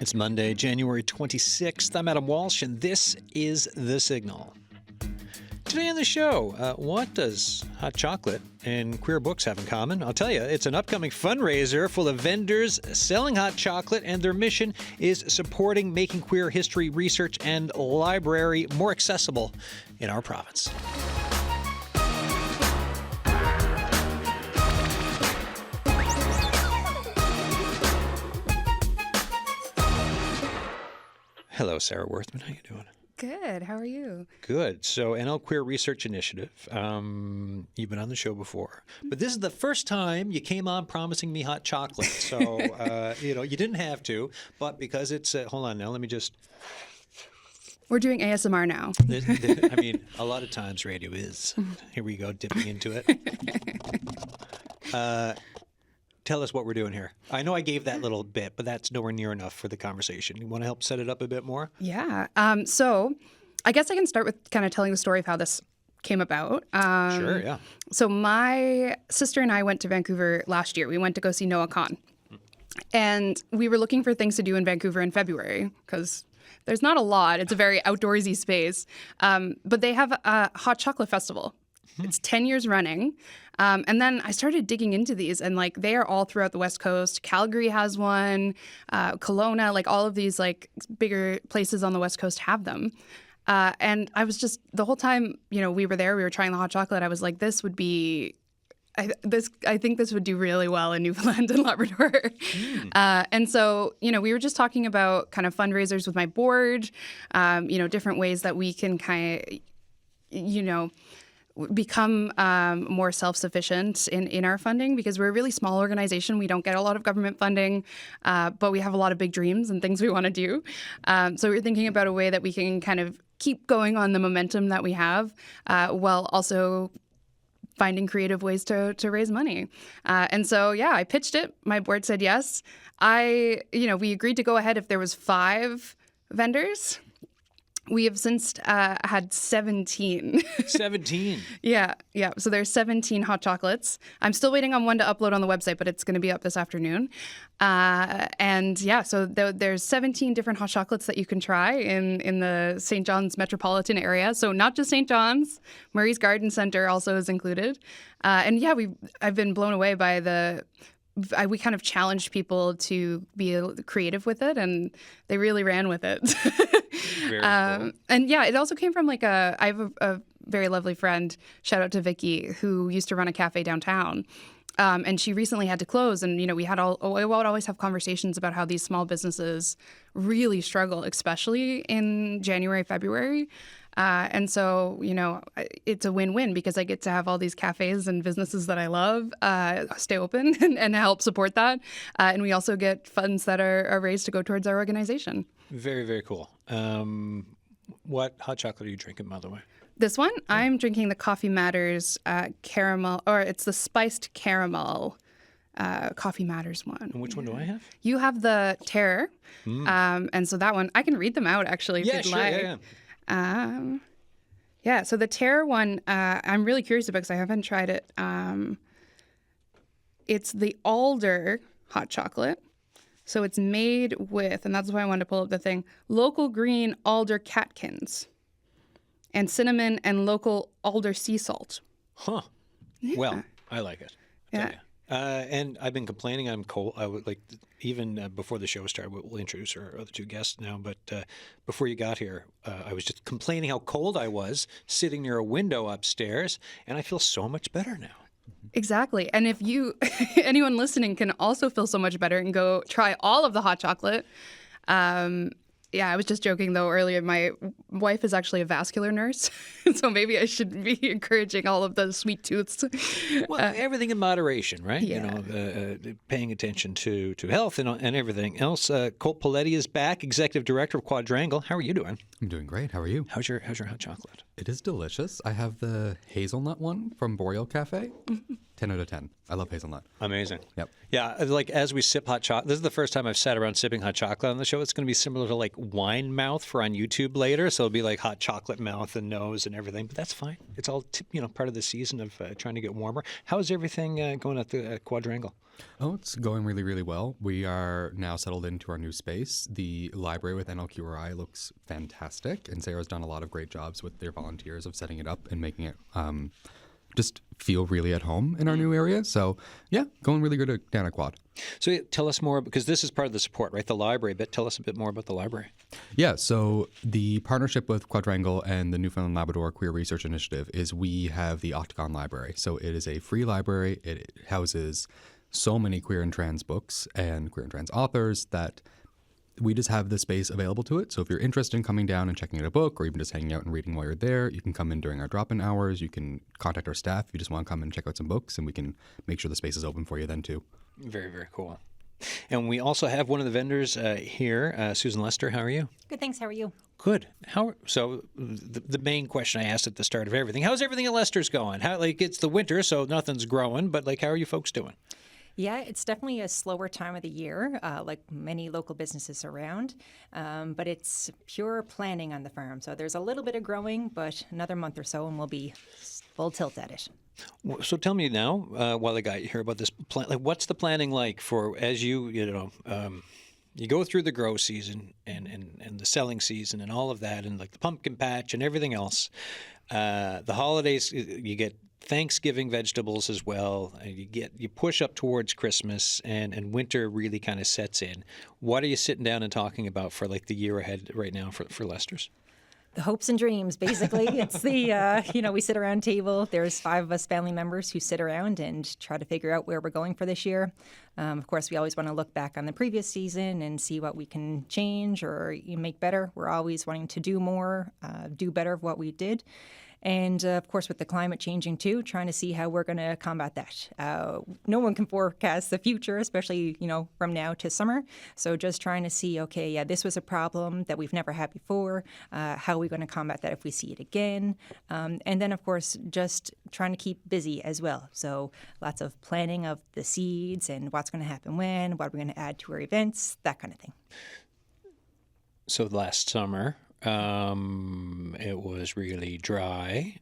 It's Monday, January 26th. I'm Adam Walsh, and this is The Signal. Today on the show, what does hot chocolate and queer books have in common? I'll tell you, it's an upcoming fundraiser full of vendors selling hot chocolate, and their mission is supporting making queer history research and library more accessible in our province. Hello, Sarah Worthman. How you doing? Good. How are you? Good. So, NL Queer Research Initiative. You've been on the show before, but this is the first time you came on promising me hot chocolate. So, you didn't have to, but because it's hold on now, let me just. We're doing ASMR now. I mean, a lot of times radio is. Here we go, dipping into it. Tell us what we're doing here. I know I gave that little bit, but that's nowhere near enough for the conversation. You want to help set it up a bit more? Yeah. So I guess I can start with kind of telling the story of how this came about. Sure, yeah. So my sister and I went to Vancouver last year. We went to go see Noah Kahn. And we were looking for things to do in Vancouver in February because there's not a lot. It's a very outdoorsy space. But they have a hot chocolate festival. It's 10 years running. And then I started digging into these, and they are all throughout the West Coast. Calgary has one, Kelowna, all of these bigger places on the West Coast have them. And I was just, the whole time, we were there, we were trying the hot chocolate. I was like, this would be, I think this would do really well in Newfoundland and Labrador. And so, we were just talking about kind of fundraisers with my board, different ways that we can kind of, become more self-sufficient in our funding, because we're a really small organization. We don't get a lot of government funding, but we have a lot of big dreams and things we want to do. So we're thinking about a way that we can kind of keep going on the momentum that we have, while also finding creative ways to raise money. And so, I pitched it. My board said yes. We agreed to go ahead if there was 5 vendors. We have since had 17. 17? Yeah. So there's 17 hot chocolates. I'm still waiting on one to upload on the website, but it's going to be up this afternoon. So there's 17 different hot chocolates that you can try in the St. John's metropolitan area. So not just St. John's, Murray's Garden Center also is included. I've been blown away by we kind of challenged people to be creative with it, and they really ran with it. Very cool. And it also came from I have a very lovely friend, shout out to Vicky, who used to run a cafe downtown. And she recently had to close. And, we would always have conversations about how these small businesses really struggle, especially in January, February. And so, it's a win-win because I get to have all these cafes and businesses that I love stay open and help support that. And we also get funds that are raised to go towards our organization. Very, very cool. What hot chocolate are you drinking, by the way? This one, I'm drinking the Coffee Matters caramel, or it's the spiced caramel Coffee Matters one. And which one do I have? You have the Terror. And so that one, I can read them out actually if you'd like. Yeah. So the Terror one, I'm really curious about because I haven't tried it. It's the alder hot chocolate. So it's made with, and that's why I wanted to pull up the thing, local green alder catkins and cinnamon and local alder sea salt. Huh. Yeah. Well, I like it. And I've been complaining I'm cold. I would even before the show started, we'll introduce our other 2 guests now. But before you got here, I was just complaining how cold I was sitting near a window upstairs, and I feel so much better now. Exactly. And if anyone listening can also feel so much better and go try all of the hot chocolate. I was just joking, though, earlier. My wife is actually a vascular nurse, so maybe I should be encouraging all of the sweet tooths. Well, everything in moderation, right? Yeah. Paying attention to health and everything else. Colt Politte is back, Executive Director of Quadrangle. How are you doing? I'm doing great. How are you? How's your hot chocolate? It is delicious. I have the hazelnut one from Boreal Cafe. 10 out of 10. I love hazelnut. Amazing. Yep. Yeah, as we sip hot chocolate, this is the first time I've sat around sipping hot chocolate on the show. It's going to be similar to wine mouth for on YouTube later. So it'll be like hot chocolate mouth and nose and everything. But that's fine. It's all part of the season of trying to get warmer. How is everything going at the Quadrangle? Oh, it's going really, really well. We are now settled into our new space. The library with NLQRI looks fantastic, and Sarah's done a lot of great jobs with their volunteers of setting it up and making it just feel really at home in our new area. So, yeah, going really good down at Quad. So tell us more, because this is part of the support, right? The library, but tell us a bit more about the library. Yeah, so the partnership with Quadrangle and the Newfoundland Labrador Queer Research Initiative is we have the Octagon Library. So it is a free library. It houses so many queer and trans books and queer and trans authors that we just have the space available to it. So if you're interested in coming down and checking out a book or even just hanging out and reading while you're there, you can come in during our drop-in hours. You can contact our staff if you just want to come and check out some books, and we can make sure the space is open for you then too. Very, very cool. And we also have one of the vendors here, Susan Lester. How are you? Good, thanks. How are you? Good. So the main question I asked at the start of everything, how's everything at Lester's going? It's the winter, so nothing's growing, but how are you folks doing? Yeah, it's definitely a slower time of the year, like many local businesses around, but it's pure planning on the farm. So there's a little bit of growing, but another month or so and we'll be full tilt at it. So tell me now, while I got you here, about this plan. What's the planning like for as you go through the grow season and the selling season and all of that, and the pumpkin patch and everything else, the holidays, you get Thanksgiving vegetables as well. You push up towards Christmas, and winter really kind of sets in. What are you sitting down and talking about for the year ahead right now for Lester's? The hopes and dreams, basically. It's the, we sit around table. There's 5 of us family members who sit around and try to figure out where we're going for this year. Of course, we always want to look back on the previous season and see what we can change or make better. We're always wanting to do more, do better of what we did. And, of course, with the climate changing, too, trying to see how we're going to combat that. No one can forecast the future, especially, from now to summer. So just trying to see, okay, yeah, this was a problem that we've never had before. How are we going to combat that if we see it again? And then, of course, just trying to keep busy as well. So lots of planning of the seeds and what's going to happen when, what we're going to add to our events, that kind of thing. So last summer, it was really dry,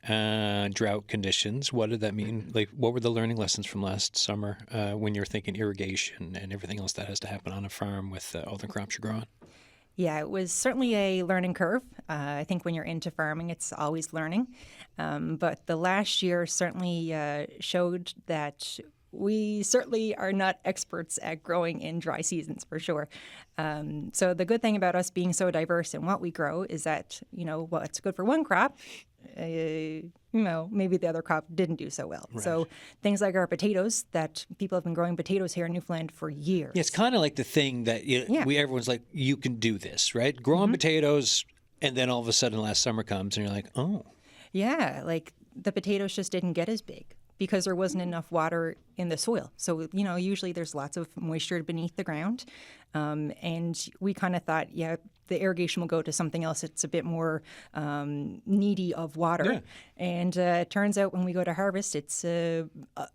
drought conditions. What did that mean? What were the learning lessons from last summer when you're thinking irrigation and everything else that has to happen on a farm with all the crops you're growing? Yeah, it was certainly a learning curve. I think when you're into farming, it's always learning. But the last year certainly showed that we certainly are not experts at growing in dry seasons, for sure. So the good thing about us being so diverse in what we grow is that, what's good for one crop, maybe the other crop didn't do so well. Right. So things like our potatoes, that people have been growing potatoes here in Newfoundland for years. Yeah, it's kind of like the thing that everyone's like, you can do this, right? Growing potatoes, and then all of a sudden last summer comes and you're like, oh. Yeah, the potatoes just didn't get as big because there wasn't enough water in the soil. So, usually there's lots of moisture beneath the ground. And we kind of thought, the irrigation will go to something else that's a bit more needy of water. Yeah. And it turns out when we go to harvest, it's a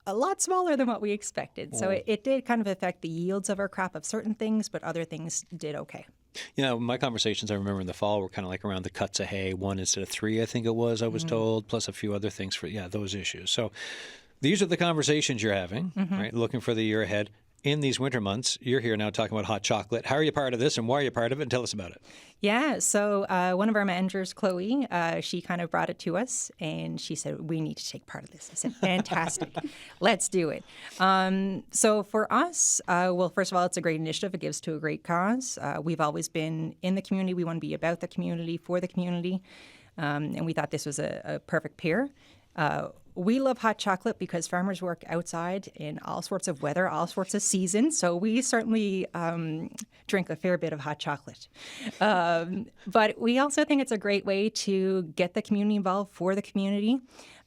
lot smaller than what we expected. Oh. So it did kind of affect the yields of our crop of certain things, but other things did okay. My conversations I remember in the fall were kind of around the cuts of hay, 1 instead of 3, I think it was, I was told, plus a few other things for, those issues. So these are the conversations you're having, right? Looking for the year ahead. In these winter months, you're here now talking about hot chocolate. How are you part of this, and why are you part of it? And tell us about it. Yeah, so one of our managers, Chloe, she kind of brought it to us, and she said, we need to take part of this. I said, fantastic. Let's do it. So for us, first of all, it's a great initiative. It gives to a great cause. We've always been in the community. We want to be about the community, for the community, and we thought this was a perfect pair. We love hot chocolate because farmers work outside in all sorts of weather, all sorts of seasons. So we certainly drink a fair bit of hot chocolate. But we also think it's a great way to get the community involved for the community.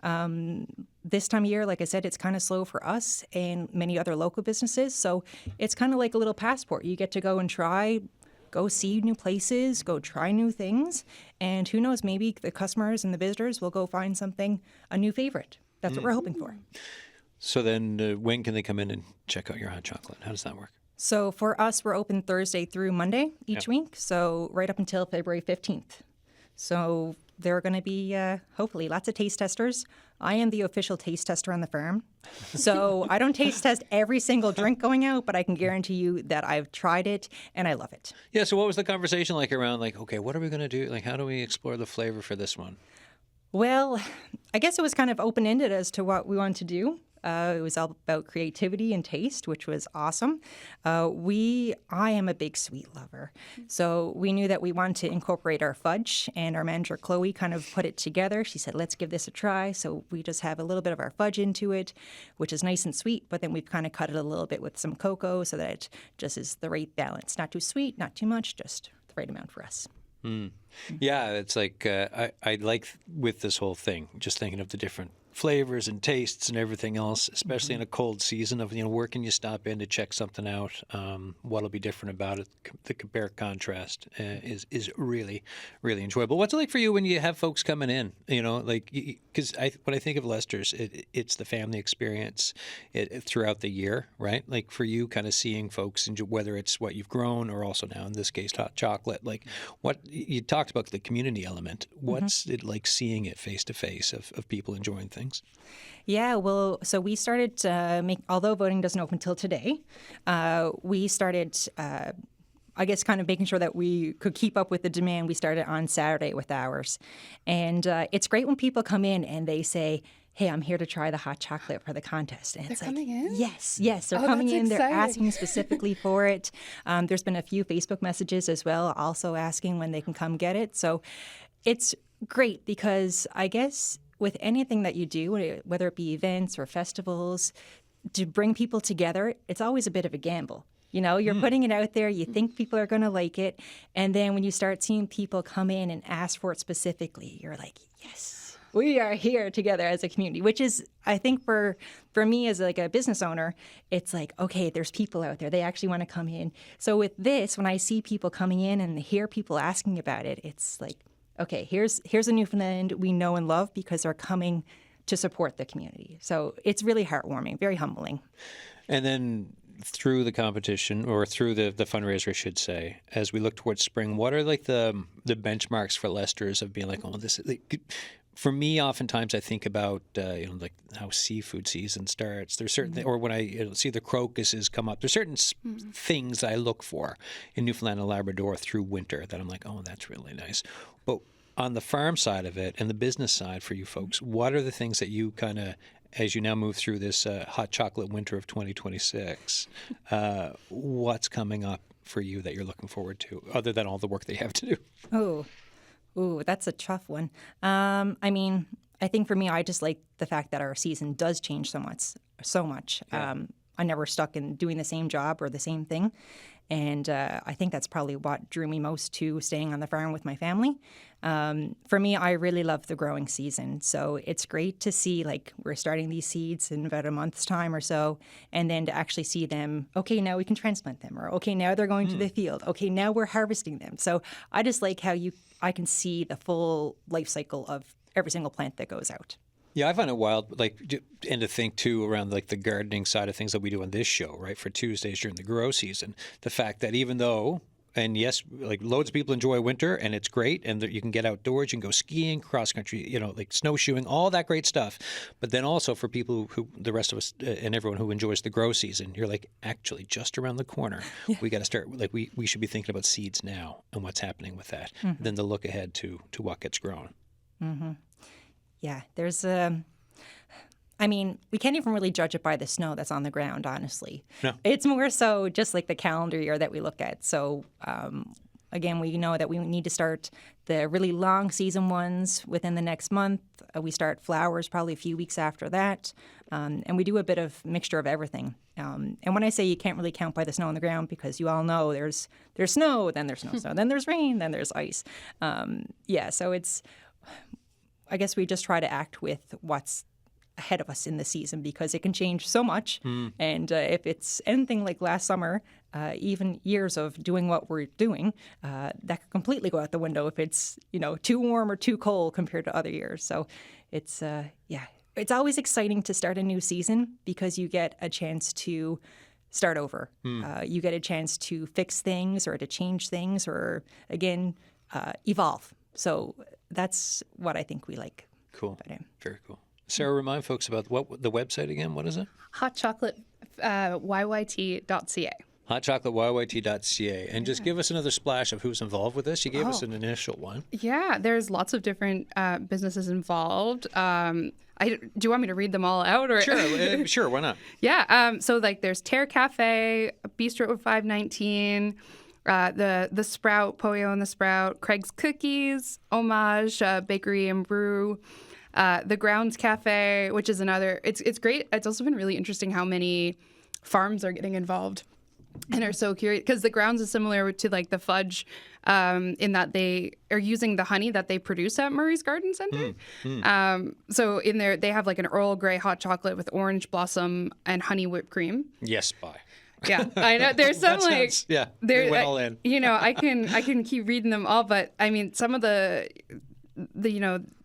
This time of year, like I said, it's kind of slow for us and many other local businesses. So it's kind of like a little passport. You get to go and go see new places, go try new things, and who knows, maybe the customers and the visitors will go find a new favorite. That's what we're hoping for. So then when can they come in and check out your hot chocolate? How does that work? So for us, we're open Thursday through Monday each week, so right up until February 15th. So there are going to be, hopefully, lots of taste testers. I am the official taste tester on the farm. So I don't taste test every single drink going out, but I can guarantee you that I've tried it and I love it. Yeah, so what was the conversation like around, like, okay, what are we going to do? Like, how do we explore the flavor for this one? Well, I guess it was kind of open-ended as to what we wanted to do. It was all about creativity and taste, which was awesome. I am a big sweet lover. So we knew that we wanted to incorporate our fudge, and our manager, Chloe, kind of put it together. She said, let's give this a try. So we just have a little bit of our fudge into it, which is nice and sweet, but then we've kind of cut it a little bit with some cocoa so that it just is the right balance. Not too sweet, not too much, just the right amount for us. Yeah, it's like I like with this whole thing, just thinking of the different flavors and tastes and everything else, especially in a cold season of, where can you stop in to check something out? What'll be different about it? The compare contrast is really, really enjoyable. What's it like for you when you have folks coming in? Because when I think of Lester's, it's the family experience throughout the year, right? Like for you, kind of seeing folks, whether it's what you've grown or also now in this case hot chocolate. Like what you talked about the community element. What's it like seeing it face to face of people enjoying things? Yeah, well, so we started although voting doesn't open until today, we started, I guess, kind of making sure that we could keep up with the demand. We started on Saturday with ours. And it's great when people come in and they say, hey, I'm here to try the hot chocolate for the contest. And it's coming in? Yes, they're coming in. That's They're exciting. asking specifically for it. There's been a few Facebook messages as well, also asking when they can come get it. So it's great because I guess with anything that you do, whether it be events or festivals, to bring people together, it's always a bit of a gamble. You're putting it out there, you think people are going to like it, and then when you start seeing people come in and ask for it specifically, you're like, yes, we are here together as a community, which is, I think for me as like a business owner, it's like, okay, there's people out there, they actually want to come in. So with this, when I see people coming in and hear people asking about it, it's like, okay, here's a Newfoundland we know and love because they're coming to support the community. So it's really heartwarming, very humbling. And then through the competition, or through the fundraiser, I should say, as we look towards spring, what are like the benchmarks for Lester's of being like, oh, this is like, for me, oftentimes I think about like how seafood season starts. There's certain or when I see the crocuses come up, there's certain things I look for in Newfoundland and Labrador through winter that I'm like, oh, that's really nice. But on the farm side of it and the business side for you folks, what are the things that you kind of, as you now move through this hot chocolate winter of 2026, what's coming up for you that you're looking forward to, other than all the work they have to do? Oh, that's a tough one. I mean, I think for me, I just like the fact that our season does change so much. Yeah. I never stuck in doing the same job or the same thing. And I think that's probably what drew me most to staying on the farm with my family. For me, I really love the growing season. So it's great to see, like, we're starting these seeds in about a month's time or so, and then to actually see them, okay, now we can transplant them, or okay, now they're going to the field. Okay, now we're harvesting them. So I just like how I can see the full life cycle of every single plant that goes out. Yeah, I find it wild, like, and to think too around like the gardening side of things that we do on this show, right? For Tuesdays during the grow season, the fact that even though, and yes, like loads of people enjoy winter and it's great, and you can get outdoors, you can go skiing, cross country, like snowshoeing, all that great stuff. But then also for people who the rest of us and everyone who enjoys the grow season, you're like, actually, just around the corner, we got to start. Like we should be thinking about seeds now and what's happening with that. Then the look ahead to what gets grown. Yeah, there's I mean, we can't even really judge it by the snow that's on the ground, honestly. No. It's more so just like the calendar year that we look at. So, again, we know that we need to start the really long season ones within the next month. We start flowers probably a few weeks after that. And we do a bit of mixture of everything. And when I say you can't really count by the snow on the ground, because you all know there's snow, then there's no snow, then there's rain, then there's ice. So it's... I guess we just try to act with what's ahead of us in the season because it can change so much. And if it's anything like last summer, even years of doing what we're doing, that could completely go out the window if it's, too warm or too cold compared to other years. So it's, it's always exciting to start a new season because you get a chance to start over. You get a chance to fix things or to change things or, again, evolve. So that's what I think we like. Cool. Very cool. Sarah, remind folks about the website again. What is it? Hot chocolate, yyt.ca. hotchocolatyyt.ca. And just give us another splash of who's involved with this. You gave us an initial one. Yeah, there's lots of different businesses involved. Do you want me to read them all out? Or Sure, why not? Yeah, so like there's Terre Cafe, Bistro 519, the Sprout, Pollo and the Sprout, Craig's Cookies, Homage, Bakery and Brew, the Grounds Cafe, which is another. It's great. It's also been really interesting how many farms are getting involved and are so curious, because the Grounds is similar to like the Fudge in that they are using the honey that they produce at Murray's Garden Center. So in there, they have like an Earl Grey hot chocolate with orange blossom and honey whipped cream. Yes, bye. Yeah, I know. There's some like they went all in. I can keep reading them all, but I mean, some of the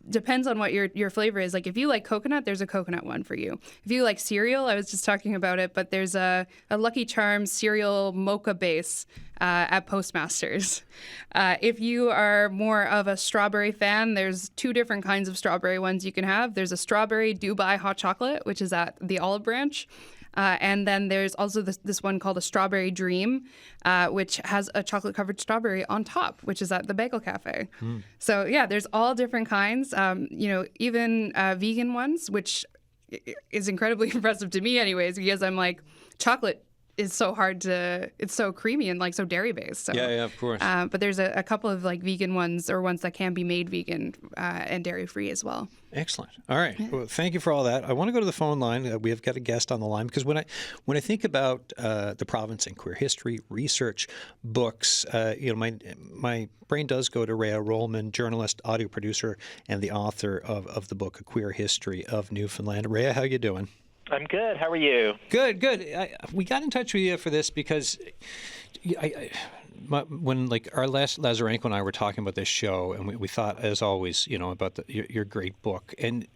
depends on what your flavor is. Like if you like coconut, there's a coconut one for you. If you like cereal, I was just talking about it, but there's a Lucky Charms cereal mocha base at Postmasters. If you are more of a strawberry fan, there's 2 different kinds of strawberry ones you can have. There's a strawberry Dubai hot chocolate, which is at the Olive Branch. And then there's also this one called a Strawberry Dream, which has a chocolate-covered strawberry on top, which is at the Bagel Cafe. So, yeah, there's all different kinds, even vegan ones, which is incredibly impressive to me anyways, because I'm like, chocolate is so hard to, it's so creamy and like so dairy based. So, yeah, of course. But there's a couple of like vegan ones or ones that can be made vegan and dairy free as well. Excellent. All right. Well, thank you for all that. I want to go to the phone line. We have got a guest on the line because when I think about the province and queer history, research, books, my brain does go to Rhea Rollmann, journalist, audio producer, and the author of the book, A Queer History of Newfoundland. Rhea, how you doing? I'm good. How are you? Good. We got in touch with you for this because when like our last Lazarenko and I were talking about this show, and we thought, as always, about your great book, and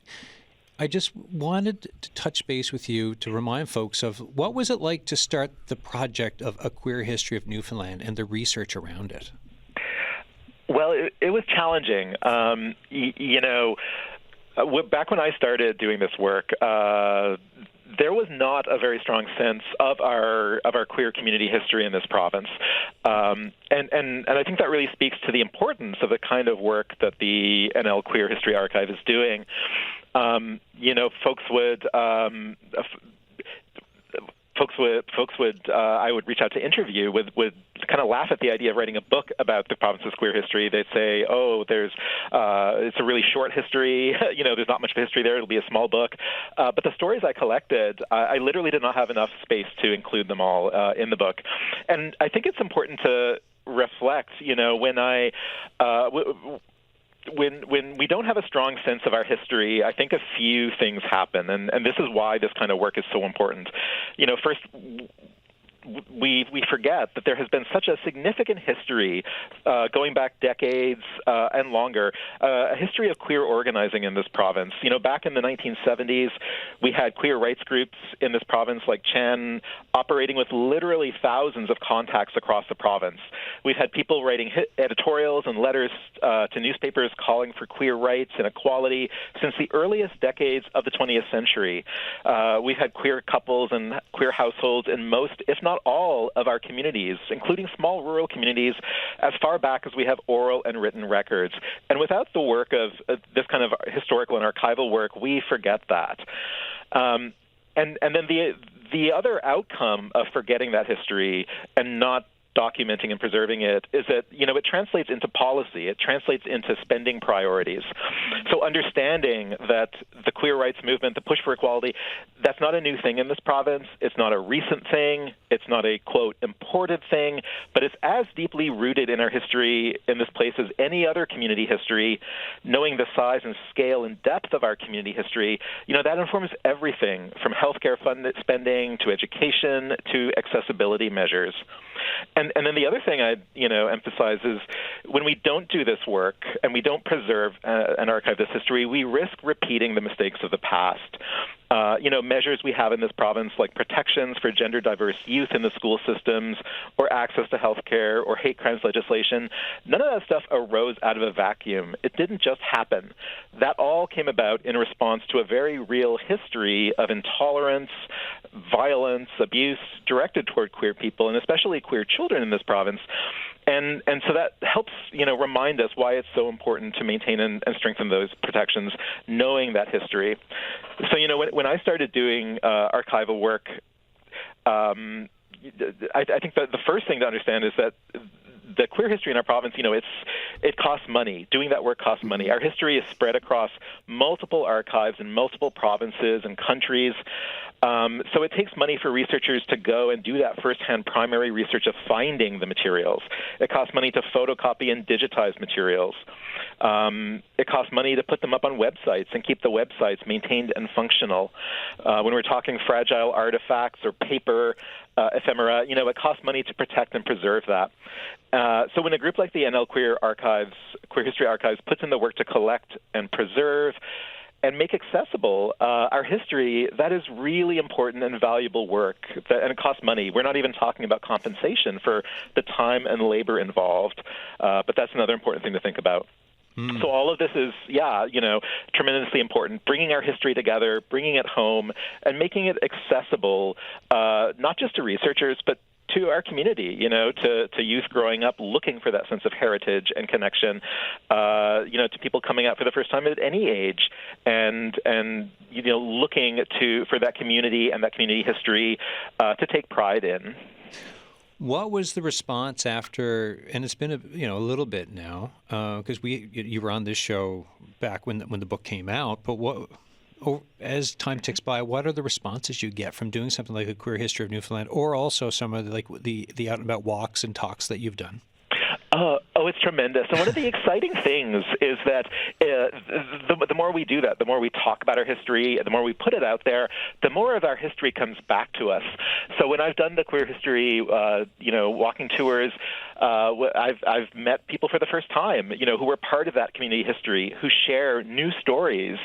I just wanted to touch base with you to remind folks of what was it like to start the project of A Queer History of Newfoundland and the research around it. Well, it was challenging. Back when I started doing this work, there was not a very strong sense of our queer community history in this province, and I think that really speaks to the importance of the kind of work that the NL Queer History Archive is doing. I would reach out to interview would kind of laugh at the idea of writing a book about the province's queer history. They'd say, "Oh, it's a really short history. There's not much of a history there. It'll be a small book." But the stories I collected, I literally did not have enough space to include them all in the book. And I think it's important to reflect. When we don't have a strong sense of our history, I think a few things happen, and this is why this kind of work is so important. First, we forget that there has been such a significant history going back decades and longer, a history of queer organizing in this province. Back in the 1970s, we had queer rights groups in this province like CHEN operating with literally thousands of contacts across the province. We've had people writing editorials and letters to newspapers calling for queer rights and equality since the earliest decades of the 20th century. We've had queer couples and queer households in most, if not all, of our communities, including small rural communities, as far back as we have oral and written records. And without the work of this kind of historical and archival work, we forget that. And then the other outcome of forgetting that history and not documenting and preserving it is that, it translates into policy. It translates into spending priorities. So understanding that the queer rights movement, the push for equality, that's not a new thing in this province. It's not a recent thing. It's not a, quote, imported thing, but it's as deeply rooted in our history in this place as any other community history. Knowing the size and scale and depth of our community history, that informs everything from healthcare spending to education to accessibility measures. And then the other thing I'd emphasize is when we don't do this work and we don't preserve and archive this history, we risk repeating the mistakes of the past. measures we have in this province like protections for gender diverse youth in the school systems or access to health care or hate crimes legislation, none of that stuff arose out of a vacuum. It didn't just happen. That all came about in response to a very real history of intolerance, violence, abuse directed toward queer people, and especially queer children in this province. And so that helps, remind us why it's so important to maintain and strengthen those protections, knowing that history. So, when I started doing archival work, I think that the first thing to understand is that the queer history in our province, it costs money. Doing that work costs money. Our history is spread across multiple archives in multiple provinces and countries. So it takes money for researchers to go and do that firsthand primary research of finding the materials. It costs money to photocopy and digitize materials. It costs money to put them up on websites and keep the websites maintained and functional. When we're talking fragile artifacts or paper ephemera, it costs money to protect and preserve that. So when a group like the NL Queer History Archives, puts in the work to collect and preserve and make accessible our history, that is really important and valuable work, and it costs money. We're not even talking about compensation for the time and labor involved, but that's another important thing to think about. So all of this is, tremendously important, bringing our history together, bringing it home, and making it accessible, not just to researchers, but to our community, to youth growing up looking for that sense of heritage and connection, to people coming out for the first time at any age and looking for that community and that community history to take pride in. What was the response after? And it's been a little bit now, because you were on this show back when the book came out. But as time ticks by, what are the responses you get from doing something like a Queer History of Newfoundland, or also some of the out and about walks and talks that you've done? It's tremendous. And one of the exciting things is that the more we do that, the more we talk about our history, the more we put it out there, the more of our history comes back to us. So when I've done the Queer History, walking tours, I've met people for the first time, who were part of that community history, who share new stories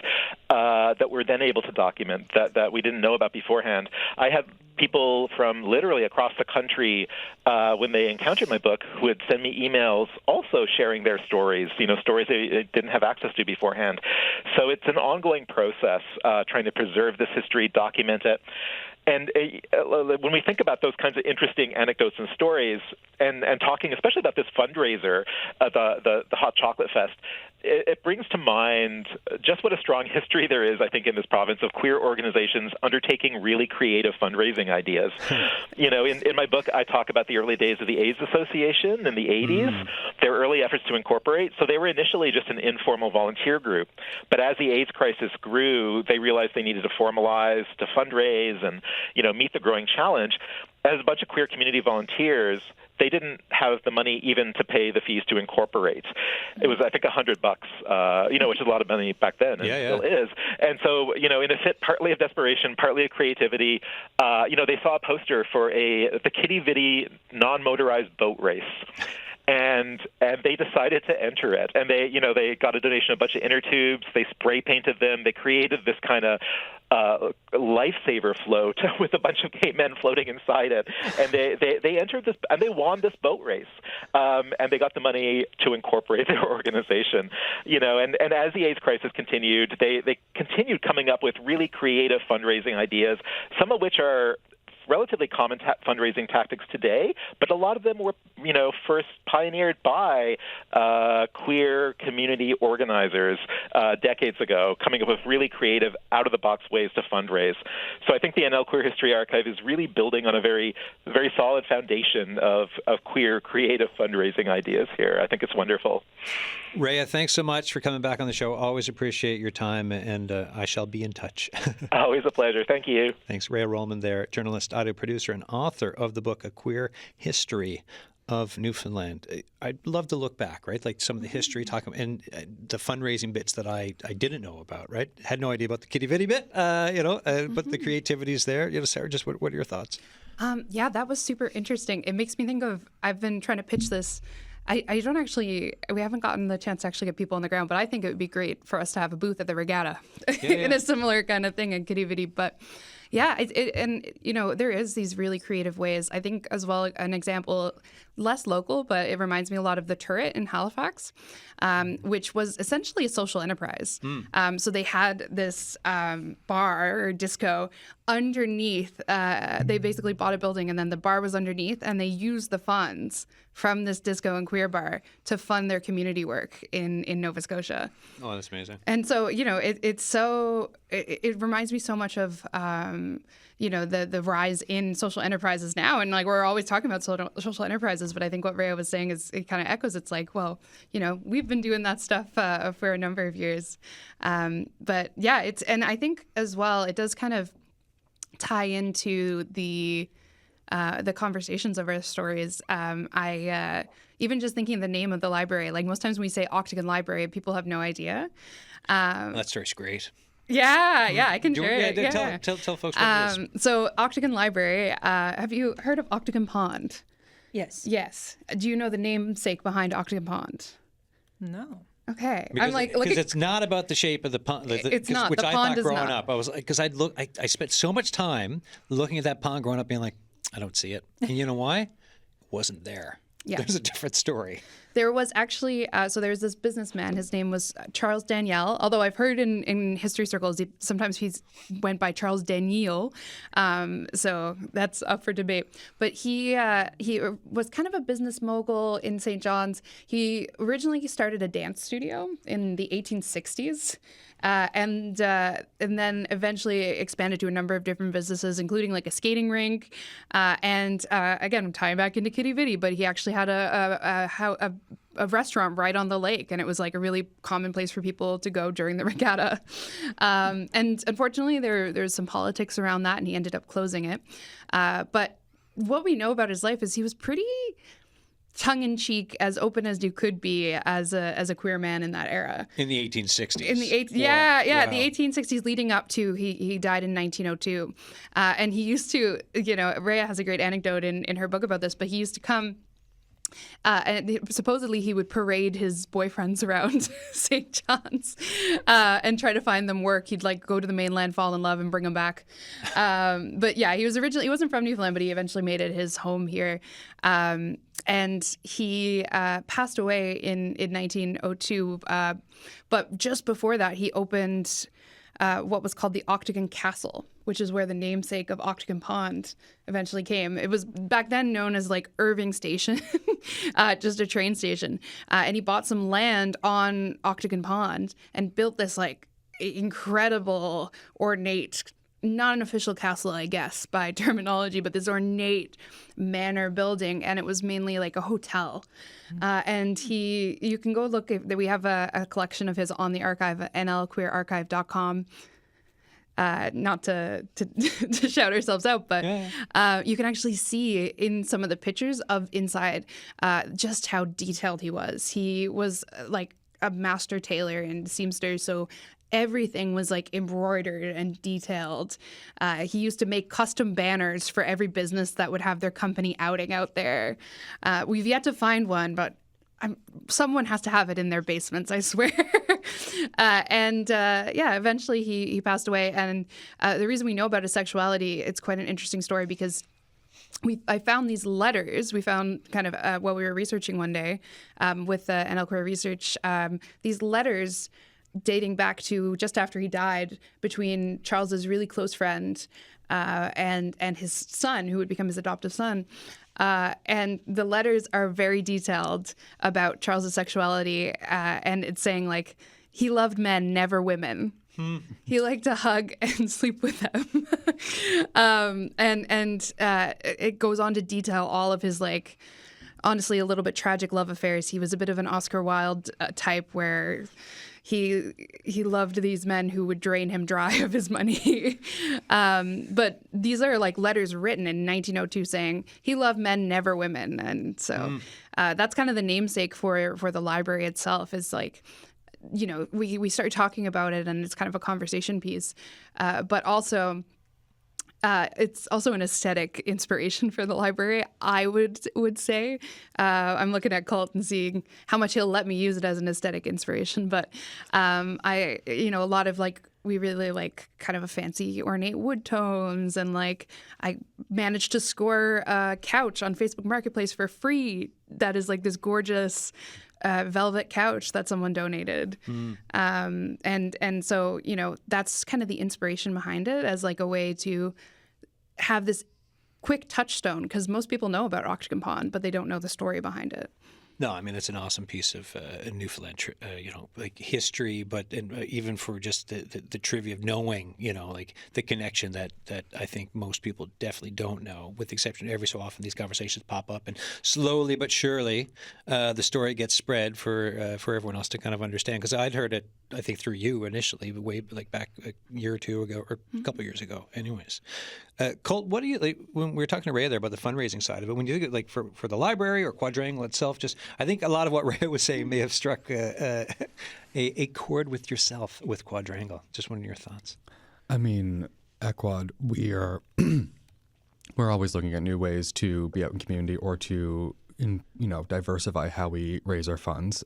that we're then able to document that we didn't know about beforehand. I had people from literally across the country, when they encountered my book, who would send me emails also sharing their stories, stories they didn't have access to beforehand. So it's an ongoing process, trying to preserve this history, document it. And when we think about those kinds of interesting anecdotes and stories, and talking especially about this fundraiser, the Hot Chocolate Fest, it brings to mind just what a strong history there is, I think, in this province of queer organizations undertaking really creative fundraising ideas. In my book, I talk about the early days of the AIDS Association in the 80s, their early efforts to incorporate. So they were initially just an informal volunteer group. But as the AIDS crisis grew, they realized they needed to formalize, to fundraise, and meet the growing challenge. As a bunch of queer community volunteers, they didn't have the money even to pay the fees to incorporate. It was, I think, $100, which is a lot of money back then, and still is. And so, in a fit partly of desperation, partly of creativity, they saw a poster for the Kitty Vitty non-motorized boat race. And they decided to enter it. And they got a donation of a bunch of inner tubes. They spray painted them. They created this kind of lifesaver float with a bunch of gay men floating inside it. And they entered this, and they won this boat race. And they got the money to incorporate their organization. And as the AIDS crisis continued, they continued coming up with really creative fundraising ideas, some of which are relatively common fundraising tactics today, but a lot of them were, first pioneered by queer community organizers decades ago, coming up with really creative, out-of-the-box ways to fundraise. So I think the NL Queer History Archive is really building on a very, very solid foundation of queer creative fundraising ideas here. I think it's wonderful. Rhea, thanks so much for coming back on the show. Always appreciate your time, and I shall be in touch. Always a pleasure. Thank you. Thanks. Rhea Rollmann there, journalist, audio producer, and author of the book, A Queer History of Newfoundland. I'd love to look back, right? Like some of the history, and the fundraising bits that I didn't know about, right? Had no idea about the Kitty Vitty bit, but the creativity is there. Sarah, just what are your thoughts? Yeah, that was super interesting. It makes me think of, I've been trying to pitch this I don't actually, we haven't gotten the chance to actually get people on the ground, but I think it would be great for us to have a booth at the regatta in a similar kind of thing in Kitty Vitty. But yeah, and you know, there is these really creative ways. I think as well, an example, less local, but it reminds me a lot of the Turret in Halifax, which was essentially a social enterprise. So they had this bar or disco underneath. They basically bought a building, and then the bar was underneath, and they used the funds from this disco and queer bar to fund their community work in Nova Scotia. Oh, that's amazing. And so, you know, it reminds me so much of, you know, the rise in social enterprises now. And like, we're always talking about social enterprises, but I think what Rhea was saying is it kind of echoes. It's like, well, you know, we've been doing that stuff for a number of years. But yeah, and I think as well, it does kind of tie into the conversations of our stories. I even just thinking the name of the library, like most times when we say Octagon Library, people have no idea. That story's great. Yeah, I can share it. Yeah. Tell folks what it is. So Octagon Library, have you heard of Octagon Pond? Yes. Yes. Do you know the namesake behind Octagon Pond? No. Okay. Because it's not about the shape of the pond. It's not. Which The I pond thought is growing not. up. I was because I spent so much time looking at that pond growing up, being like, I don't see it. And you know why? It wasn't there. Yeah. There's a different story. There was actually, so there was this businessman. His name was Charles Daniel, although I've heard in history circles, sometimes he's went by Charles Daniel. So that's up for debate. But he was kind of a business mogul in St. John's. He originally started a dance studio in the 1860s. And then eventually expanded to a number of different businesses, including like a skating rink, and again tying back into Kitty Vitty. But he actually had a restaurant right on the lake, and it was like a really common place for people to go during the regatta. And unfortunately, there's some politics around that, and he ended up closing it. But what we know about his life is he was pretty tongue-in-cheek, as open as you could be as a queer man in that era. In the 1860s. In the Wow. the 1860s leading up to he died in 1902, and he used to, you know, Rhea has a great anecdote in her book about this, but he used to come. And supposedly he would parade his boyfriends around St. John's and try to find them work. He'd like go to the mainland, fall in love, and bring them back. But yeah, he wasn't from Newfoundland, but he eventually made it his home here. And he passed away in 1902. But just before that, he opened what was called the Octagon Castle, which is where the namesake of Octagon Pond eventually came. It was back then known as like Irving Station, just a train station. And he bought some land on Octagon Pond and built this like incredible, ornate, not an official castle, I guess, by terminology, but this ornate manor building, and it was mainly like a hotel. And you can go look. We have a collection of his on the archive at nlqueerarchive.com. Not to shout ourselves out, but you can actually see in some of the pictures of inside just how detailed he was. He was like a master tailor and seamster, so everything was like embroidered and detailed. He used to make custom banners for every business that would have their company outing out there. We've yet to find one, but someone has to have it in their basements, I swear. Eventually he passed away. And the reason we know about his sexuality, it's quite an interesting story because I found these letters. We found kind of while we were researching one day with NL Queer Research, these letters dating back to just after he died between Charles's really close friend and his son, who would become his adoptive son. And the letters are very detailed about Charles's sexuality, and it's saying like he loved men, never women. He liked to hug and sleep with them. It goes on to detail all of his like honestly a little bit tragic love affairs. He was a bit of an Oscar Wilde type where he loved these men who would drain him dry of his money. But these are like letters written in 1902 saying he loved men, never women. And so that's kind of the namesake for the library itself is like, you know, we start talking about it and it's kind of a conversation piece. But also It's also an aesthetic inspiration for the library, I would say. I'm looking at Colt and seeing how much he'll let me use it as an aesthetic inspiration. But a lot of we really like kind of a fancy ornate wood tones, and I managed to score a couch on Facebook Marketplace for free that is this gorgeous velvet couch that someone donated. And so that's kind of the inspiration behind it, as a way to have this quick touchstone, because most people know about Octagon Pond, but they don't know the story behind it. No, I mean, it's an awesome piece of Newfoundland, history, but even for just the trivia of knowing, the connection that I think most people definitely don't know, with the exception every so often these conversations pop up, and slowly but surely the story gets spread for everyone else to kind of understand. Because I'd heard it, I think, through you initially, way back a year or two ago, or a couple of years ago. Anyways, Colt, what do you when we were talking to Rhea there about the fundraising side of it? When you think for the library or Quadrangle itself, just I think a lot of what Rhea was saying may have struck a chord with yourself with Quadrangle. Just one of your thoughts. I mean, at Quad, we're always looking at new ways to be out in community or to diversify how we raise our funds.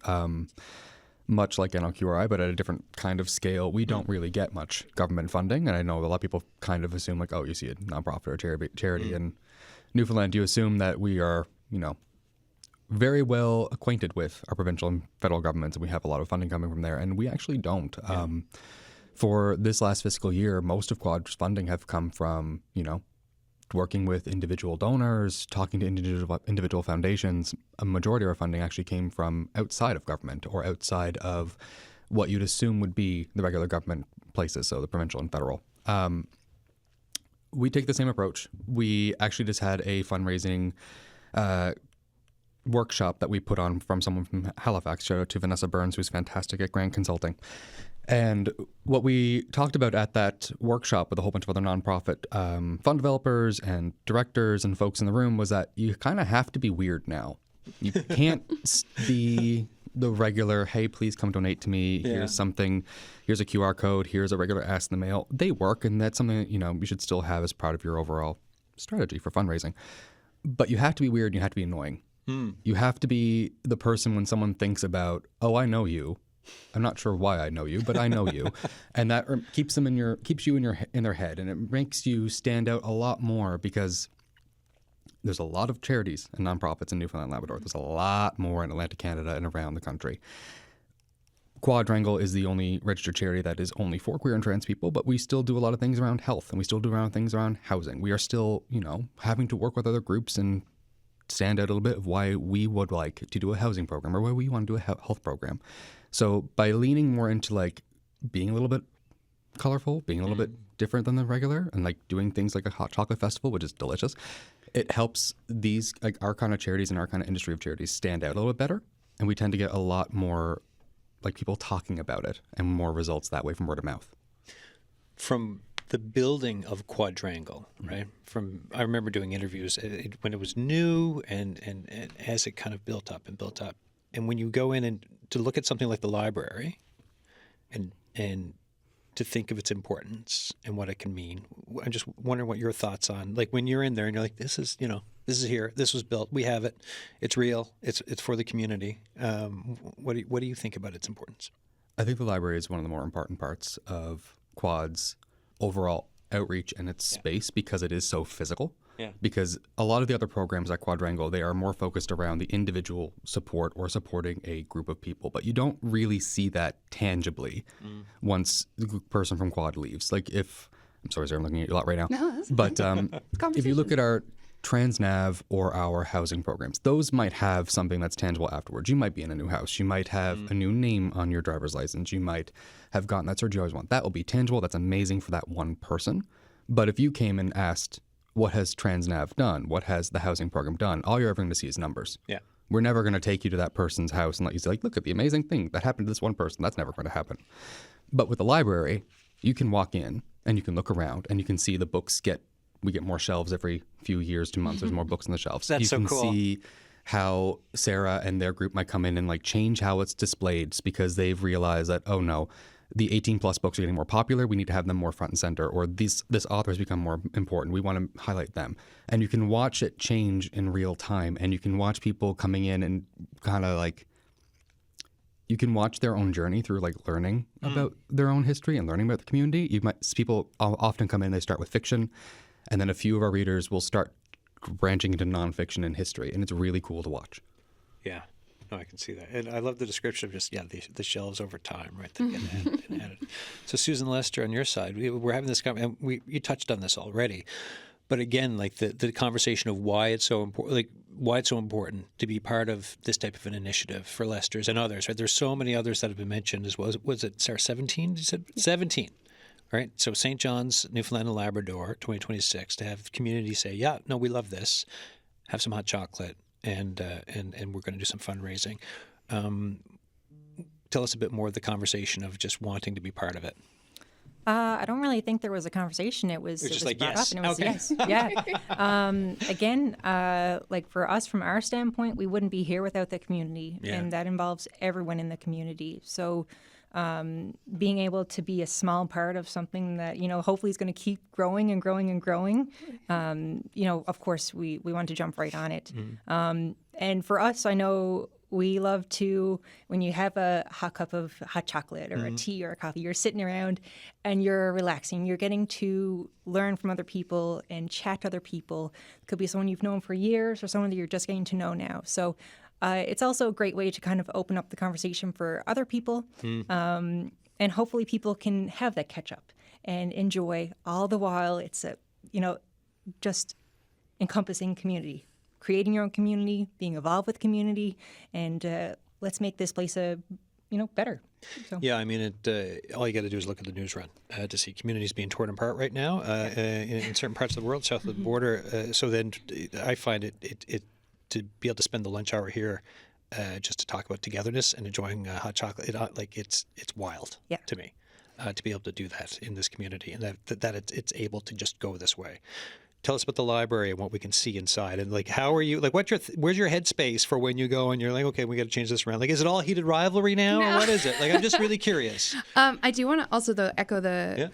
Much like NLQRI, but at a different kind of scale. We don't really get much government funding, and I know a lot of people kind of assume you see a nonprofit or charity in Newfoundland. You assume that we are, very well acquainted with our provincial and federal governments, and we have a lot of funding coming from there, and we actually don't. Yeah. For this last fiscal year, most of Quad's funding have come from, working with individual donors, talking to individual foundations. A majority of our funding actually came from outside of government, or outside of what you'd assume would be the regular government places, so the provincial and federal. We take the same approach. We actually just had a fundraising workshop that we put on from someone from Halifax. Shout out to Vanessa Burns, who's fantastic at Grant Consulting. And what we talked about at that workshop with a whole bunch of other nonprofit fund developers and directors and folks in the room was that you kind of have to be weird now. You can't be the regular, hey, please come donate to me. Yeah. Here's something. Here's a QR code. Here's a regular ask in the mail. They work, and that's something that, you should still have as part of your overall strategy for fundraising. But you have to be weird, and you have to be annoying. You have to be the person when someone thinks about, oh, I know you. I'm not sure why I know you, but I know you, and that keeps you in their head, and it makes you stand out a lot more, because there's a lot of charities and nonprofits in Newfoundland and Labrador. There's a lot more in Atlantic Canada and around the country. Quadrangle is the only registered charity that is only for queer and trans people, but we still do a lot of things around health, and we still do around things around housing. We are still, having to work with other groups and stand out a little bit of why we would like to do a housing program, or why we want to do a health program. So by leaning more into being a little bit colorful, being a little bit different than the regular, and doing things like a hot chocolate festival, which is delicious, it helps these our kind of charities and our kind of industry of charities stand out a little bit better. And we tend to get a lot more people talking about it, and more results that way from word of mouth. From the building of Quadrangle, right? I remember doing interviews when it was new, and as it kind of built up. And when you go in and to look at something like the library, and to think of its importance and what it can mean, I'm just wondering what your thoughts on, when you're in there and you're like, this is here, this was built, we have it, it's real, it's for the community. What do you think about its importance? I think the library is one of the more important parts of Quad's overall outreach and its space, because it is so physical. Yeah. Because a lot of the other programs at Quadrangle, they are more focused around the individual support or supporting a group of people, but you don't really see that tangibly once the person from Quad leaves. I'm sorry, I'm looking at you a lot right now. No, but if you look at our Transnav or our housing programs, those might have something that's tangible afterwards. You might be in a new house. You might have a new name on your driver's license. You might have gotten that surgery you always want. That will be tangible. That's amazing for that one person. But if you came and asked, what has Transnav done? What has the housing program done? All you're ever going to see is numbers. Yeah. We're never going to take you to that person's house and let you say, look at the amazing thing that happened to this one person. That's never going to happen. But with the library, you can walk in and you can look around and you can see the books we get more shelves every few years to months. There's more books on the shelves. That's so cool. You can see how Sarah and their group might come in and change how it's displayed, because they've realized that, oh no, the 18 plus books are getting more popular. We need to have them more front and center, or this author has become more important. We want to highlight them. And you can watch it change in real time, and you can watch people coming in and kind of like, you can watch their own journey through like learning about their own history and learning about the community. People often come in, they start with fiction, and then a few of our readers will start branching into nonfiction and history, and it's really cool to watch. Yeah. No, I can see that. And I love the description of just, the shelves over time, right? That get added and added. So Susan Lester, on your side, we're having this conversation, and you touched on this already. But again, like the conversation of why it's so important, like why it's so important to be part of this type of an initiative for Lester's and others, right? There's so many others that have been mentioned as well. Was it, Sarah, 17? You said 17, right? So St. John's, Newfoundland and Labrador, 2026, to have the community say, yeah, no, we love this, have some hot chocolate, and we're going to do some fundraising. Tell us a bit more of the conversation of just wanting to be part of it. I don't really think there was a conversation. It was just like, brought yes. up, and it was Okay. yes. Yeah. Again, like for us, from our standpoint, we wouldn't be here without the community, and that involves everyone in the community. So being able to be a small part of something that, hopefully is going to keep growing and growing and growing, of course, we want to jump right on it. And for us, I know we love to, when you have a hot cup of hot chocolate or a tea or a coffee, you're sitting around and you're relaxing. You're getting to learn from other people and chat to other people. It could be someone you've known for years or someone that you're just getting to know now. So it's also a great way to kind of open up the conversation for other people. And hopefully people can have that catch up and enjoy all the while. It's just encompassing community. Creating your own community, being involved with community, and let's make this place better. So. Yeah, I mean, all you got to do is look at the news run to see communities being torn apart right now in certain parts of the world, south of the border. So then I find it to be able to spend the lunch hour here just to talk about togetherness and enjoying hot chocolate, it's wild to me to be able to do that in this community, and that it's able to just go this way. Tell us about the library and what we can see inside, and like, how are you? Like, where's your headspace for when you go and you're like, okay, we got to change this around? Like, is it all heated rivalry now, or what is it? Like, I'm just really curious. I do want to also echo the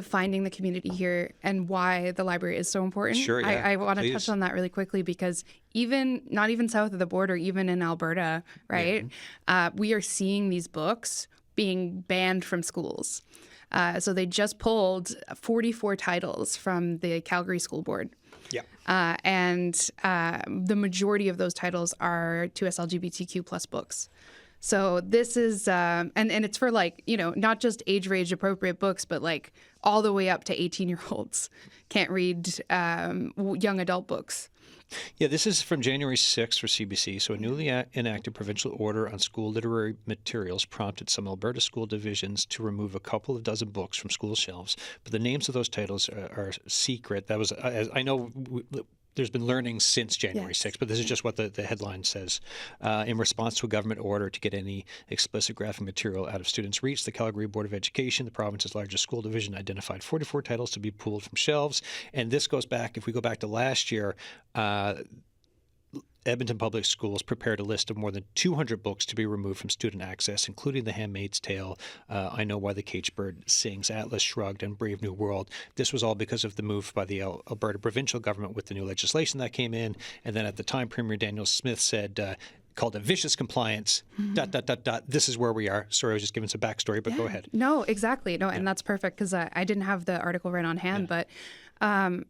finding the community here and why the library is so important. Sure, yeah. I want to touch on that really quickly, because not even south of the border, even in Alberta, right? We are seeing these books being banned from schools. So they just pulled 44 titles from the Calgary School Board. Yeah. And the majority of those titles are to LGBTQ plus books. So this is, and it's for not just age appropriate books, but like all the way up to 18-year-olds can't read young adult books. Yeah, this is from January 6th for CBC. So a newly enacted provincial order on school literary materials prompted some Alberta school divisions to remove a couple of dozen books from school shelves. But the names of those titles are secret. That was, I know there's been learning since January 6th, but this is just what the headline says. In response to a government order to get any explicit graphic material out of students' reach, the Calgary Board of Education, the province's largest school division, identified 44 titles to be pulled from shelves. And this goes back, if we go back to last year, Edmonton Public Schools prepared a list of more than 200 books to be removed from student access, including The Handmaid's Tale, I Know Why the Caged Bird Sings, Atlas Shrugged, and Brave New World. This was all because of the move by the Alberta provincial government with the new legislation that came in. And then at the time, Premier Daniel Smith said, called it vicious compliance, ... This is where we are. Sorry, I was just giving some backstory, but go ahead. No, exactly. No, and that's perfect, because I didn't have the article right on hand, but and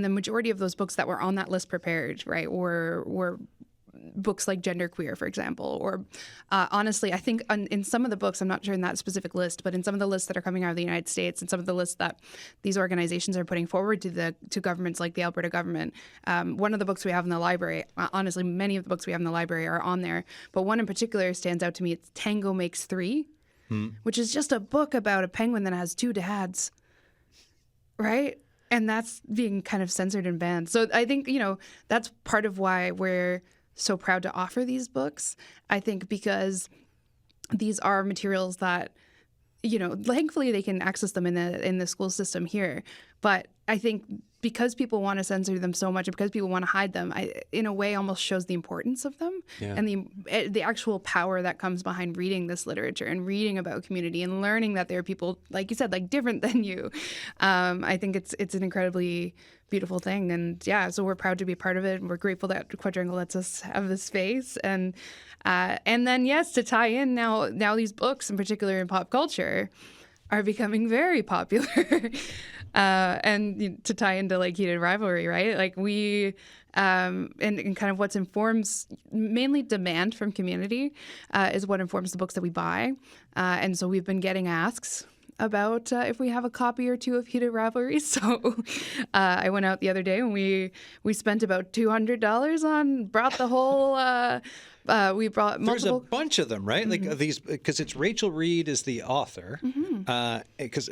the majority of those books that were on that list prepared, right, were books like Genderqueer, for example, or honestly, I think in some of the books, I'm not sure in that specific list, but in some of the lists that are coming out of the United States and some of the lists that these organizations are putting forward to governments like the Alberta government, one of the books we have in the library, honestly, many of the books we have in the library are on there, but one in particular stands out to me. It's Tango Makes Three, which is just a book about a penguin that has two dads, right? And that's being kind of censored and banned. So I think, that's part of why we're so proud to offer these books. I think because these are materials that, thankfully they can access them in the school system here. But I think because people want to censor them so much, and because people want to hide them, in a way almost shows the importance of them and the actual power that comes behind reading this literature and reading about community and learning that there are people, like you said, like different than you. I think it's an incredibly beautiful thing. And so we're proud to be a part of it. And we're grateful that Quadrangle lets us have this space. And then, yes, to tie in now these books, in particular in pop culture, are becoming very popular. And to tie into like heated rivalry, right? Like we, and kind of what informs mainly demand from community is what informs the books that we buy. And so we've been getting asks about if we have a copy or two of Heated Rivalry. So I went out the other day and we spent about $200 brought the whole, we brought multiple. There's a bunch of them, right? Like these, because it's Rachel Reed is the author. Because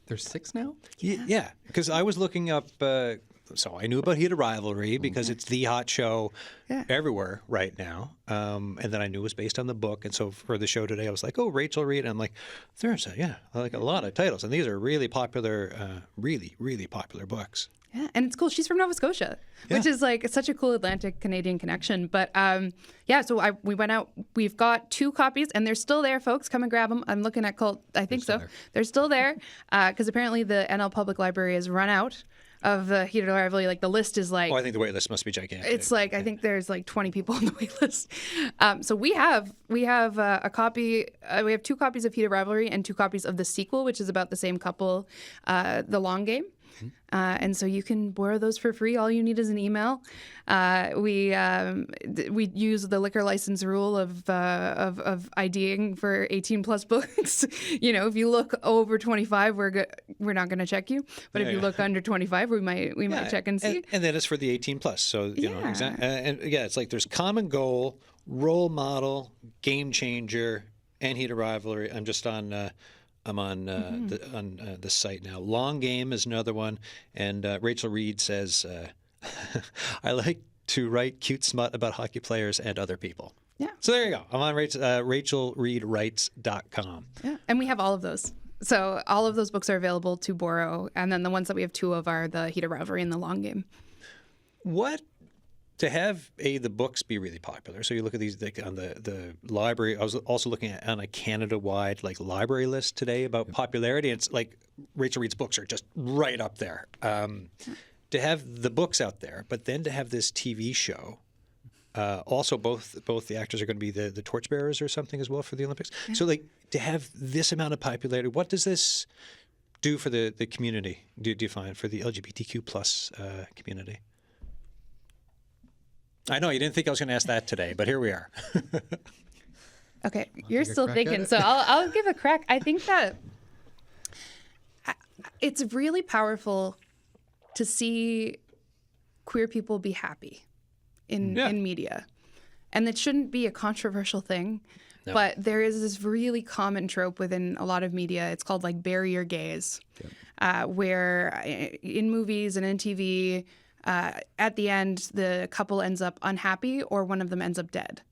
There's 6 now? yeah, because I was looking up, so I knew about Heated Rivalry because it's the hot show everywhere right now. And then I knew it was based on the book. And so for the show today, I was like, oh, Rachel Reed. And I'm like, there's like a lot of titles. And these are really popular, really, really popular books. Yeah, and it's cool. She's from Nova Scotia, which is like such a cool Atlantic Canadian connection. But so we went out. We've got 2 copies, and they're still there, folks. Come and grab them. I'm looking at Colt. I think so. They're still there because apparently the NL Public Library has run out of the Heated Rivalry. Like the list is like. Oh, I think the wait list must be gigantic. It's like I think there's like 20 people on the wait list. So we have a copy. We have 2 copies of Heated Rivalry and 2 copies of the sequel, which is about the same couple, The Long Game. And so you can borrow those for free. All you need is an email. We use the liquor license rule of IDing for 18+ books. If you look over 25, we're not going to check you. But if you look under 25, we might check and see. And then it's for the 18+. So exactly. And it's like there's common goal, role model, game changer, and Heated Rivalry. I'm on the site now. Long Game is another one, and Rachel Reed says, "I like to write cute smut about hockey players and other people." Yeah. So there you go. I'm on RachelReedWrites.com. Yeah, and we have all of those. So all of those books are available to borrow, and then the ones that we have 2 of are the Heated Rivalry and the Long Game. What? To have the books be really popular, so you look at these on the library. I was also looking at on a Canada-wide library list today about popularity. And it's like Rachel Reed's books are just right up there. To have the books out there, but then to have this TV show. Also, both the actors are going to be the torchbearers or something as well for the Olympics. Yeah. So to have this amount of popularity, what does this do for the community? Do you find for the LGBTQ plus community? I know you didn't think I was going to ask that today, but here we are. Okay, you're still thinking, so I'll give a crack. I think that it's really powerful to see queer people be happy in media, and it shouldn't be a controversial thing. No. But there is this really common trope within a lot of media. It's called barrier gaze, where in movies and in TV. At the end, the couple ends up unhappy or one of them ends up dead.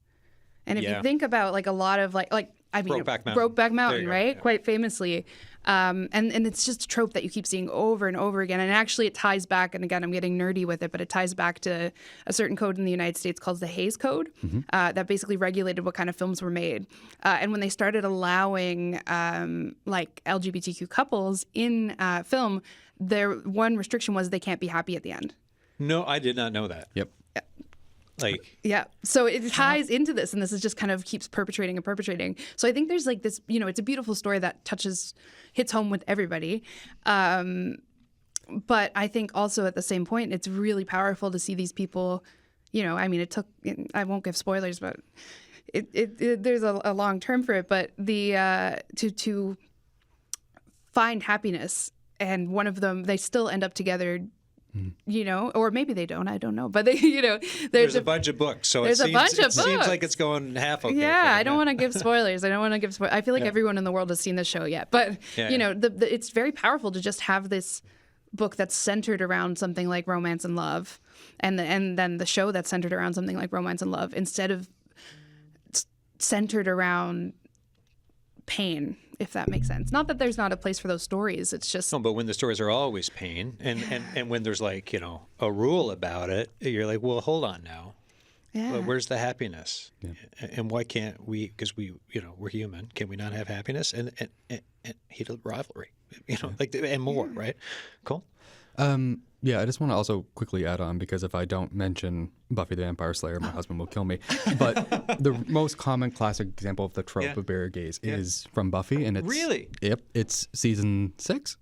And if you think about a lot of Brokeback Mountain, right? Yeah. Quite famously. And it's just a trope that you keep seeing over and over again. And actually it ties back, and again, I'm getting nerdy with it, but it ties back to a certain code in the United States called the Hays Code that basically regulated what kind of films were made. And when they started allowing LGBTQ couples in film, their one restriction was they can't be happy at the end. No, I did not know that. Yep. So it ties into this, and this is just kind of keeps perpetrating and perpetrating. So I think there's this, it's a beautiful story that hits home with everybody. But I think also at the same point, it's really powerful to see these people, it took, I won't give spoilers, but there's a long term for it, but to find happiness, and one of them, they still end up together. Or maybe they don't. I don't know. But there's a bunch of books. So it seems like it's going half okay. Yeah, I don't want to give spoilers. I feel like everyone in the world has seen this show yet. But it's very powerful to just have this book that's centered around something like romance and love, and then the show that's centered around something like romance and love, instead of centered around pain, if that makes sense. Not that there's not a place for those stories. It's just No, but when the stories are always pain, and when there's like, a rule about it, you're like, well, hold on now. yeah. But where's the happiness? And why can't we? Because we're human. Can we not have happiness and heated rivalry? And more, right? Cool. Yeah, I just want to also quickly add on, because if I don't mention Buffy the Vampire Slayer, my husband will kill me. But the most common classic example of the trope of barrier gaze is from Buffy, and it's Really? Yep, it's season 6.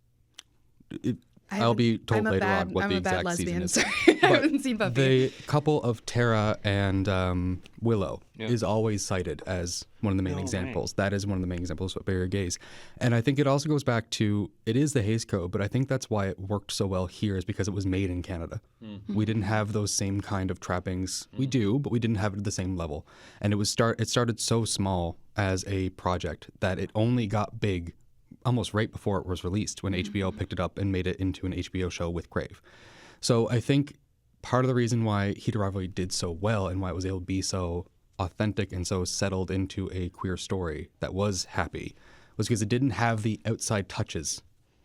I'll be told later on what the exact season is. Sorry. I haven't seen Buffy. The couple of Tara and Willow is always cited as one of the main examples. That is one of the main examples of barrier gaze. And I think it also goes back to, it is the Hays Code, but I think that's why it worked so well here, is because it was made in Canada. We didn't have those same kind of trappings. We do, but we didn't have it at the same level. And it started so small as a project that it only got big almost right before it was released, when HBO picked it up and made it into an HBO show with Crave. So I think part of the reason why Heated Rivalry did so well, and why it was able to be so authentic and so settled into a queer story that was happy, was because it didn't have the outside touches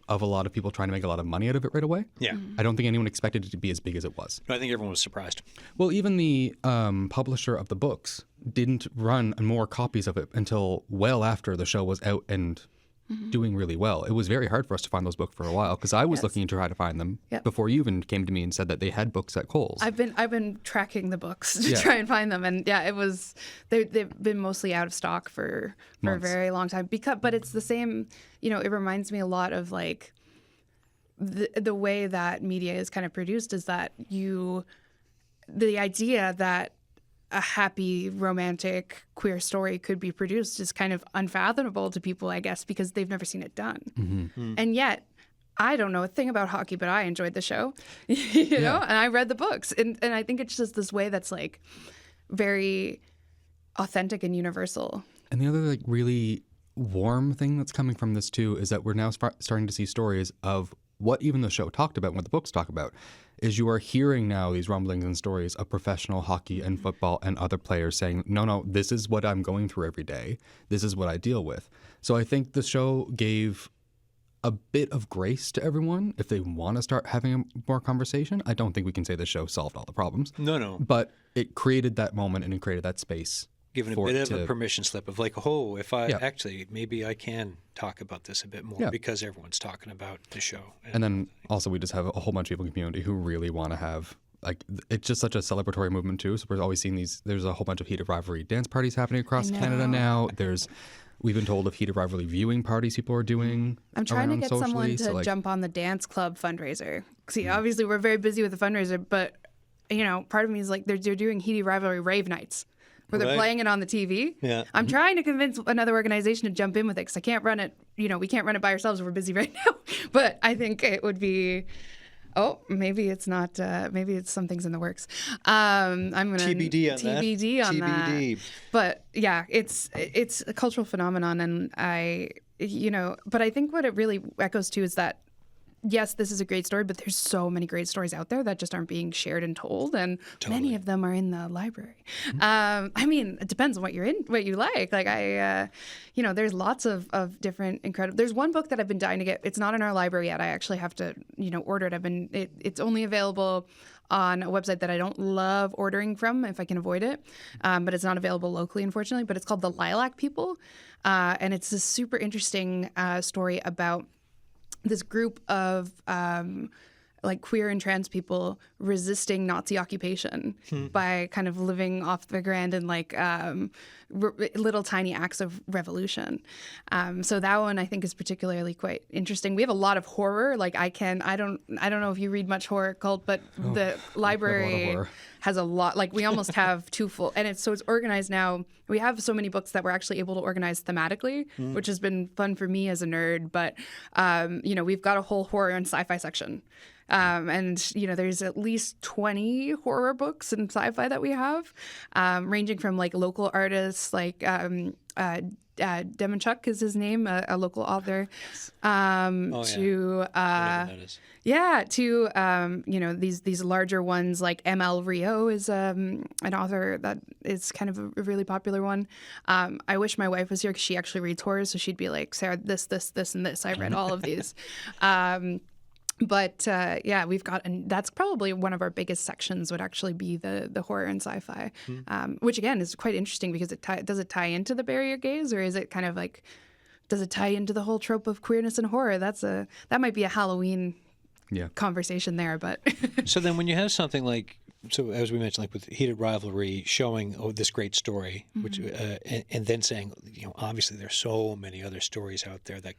of a lot of people trying to make a lot of money out of it right away. Yeah. I don't think anyone expected it to be as big as it was. I think everyone was surprised. Well, even the publisher of the books didn't run more copies of it until well after the show was out and doing really well. It was very hard for us to find those books for a while, because I was looking to try to find them before you even came to me and said that they had books at Coles. I've been tracking the books to try and find them, and it was they've been mostly out of stock for a very long time. But it's the same. It reminds me a lot of like the way that media is kind of produced, is that the idea that a happy, romantic, queer story could be produced is kind of unfathomable to people, I guess, because they've never seen it done. And yet, I don't know a thing about hockey, but I enjoyed the show, and I read the books. And I think it's just this way that's like very authentic and universal. And the other really warm thing that's coming from this too is that we're now starting to see stories of what even the show talked about, what the books talk about, is you are hearing now these rumblings and stories of professional hockey and football and other players saying, no, this is what I'm going through every day. This is what I deal with. So I think the show gave a bit of grace to everyone if they want to start having a more conversation. I don't think we can say the show solved all the problems. No. But it created that moment and it created that space. Given a bit of a permission slip of like, if I actually, maybe I can talk about this a bit more because everyone's talking about the show. And then also we just have a whole bunch of people in the community who really want to have, like, it's just such a celebratory movement too. So we're always seeing there's a whole bunch of Heated Rivalry dance parties happening across Canada now. We've been told of Heated Rivalry viewing parties people are doing. I'm trying to get socially, someone to jump on the dance club fundraiser. See, obviously we're very busy with the fundraiser, but part of me is like they're doing Heated Rivalry rave nights, where they're playing it on the TV. Yeah. I'm trying to convince another organization to jump in with it, because I can't run it. We can't run it by ourselves. We're busy right now. But I think it would be. Oh, maybe it's not. Maybe it's some things in the works. I'm gonna TBD on that. But yeah, it's a cultural phenomenon, and But I think what it really echoes to is that, yes, this is a great story, but there's so many great stories out there that just aren't being shared and told, and many of them are in the library. It depends on what you like. Like there's lots of different incredible. There's one book that I've been dying to get. It's not in our library yet. I actually have to order it. It's only available on a website that I don't love ordering from if I can avoid it, but it's not available locally, unfortunately. But it's called The Lilac People, and it's a super interesting story about this group of queer and trans people resisting Nazi occupation by kind of living off the grid and little tiny acts of revolution. So that one I think is particularly quite interesting. We have a lot of horror. I don't know if you read much horror, Colt, but the library has a lot. We almost have two full, and it's organized now. We have so many books that we're actually able to organize thematically, which has been fun for me as a nerd. But we've got a whole horror and sci-fi section. And, you know, there's at least 20 horror books and sci-fi that we have, ranging from like local artists like Demonchuk is his name, a local author, to you know, these larger ones like M.L. Rio is an author that is kind of a really popular one. I wish my wife was here because she actually reads horror, so she'd be like, Sarah, this, and this. I've read all of these. But yeah, we've got, and that's probably one of our biggest sections would actually be the horror and sci-fi, which again is quite interesting because does it tie into the barrier gaze, or is it kind of like, does it tie into the whole trope of queerness and horror? That might be a Halloween conversation there, but. So then when you have something like, so as we mentioned, like with Heated Rivalry, showing this great story, which and then saying, you know, obviously there's so many other stories out there that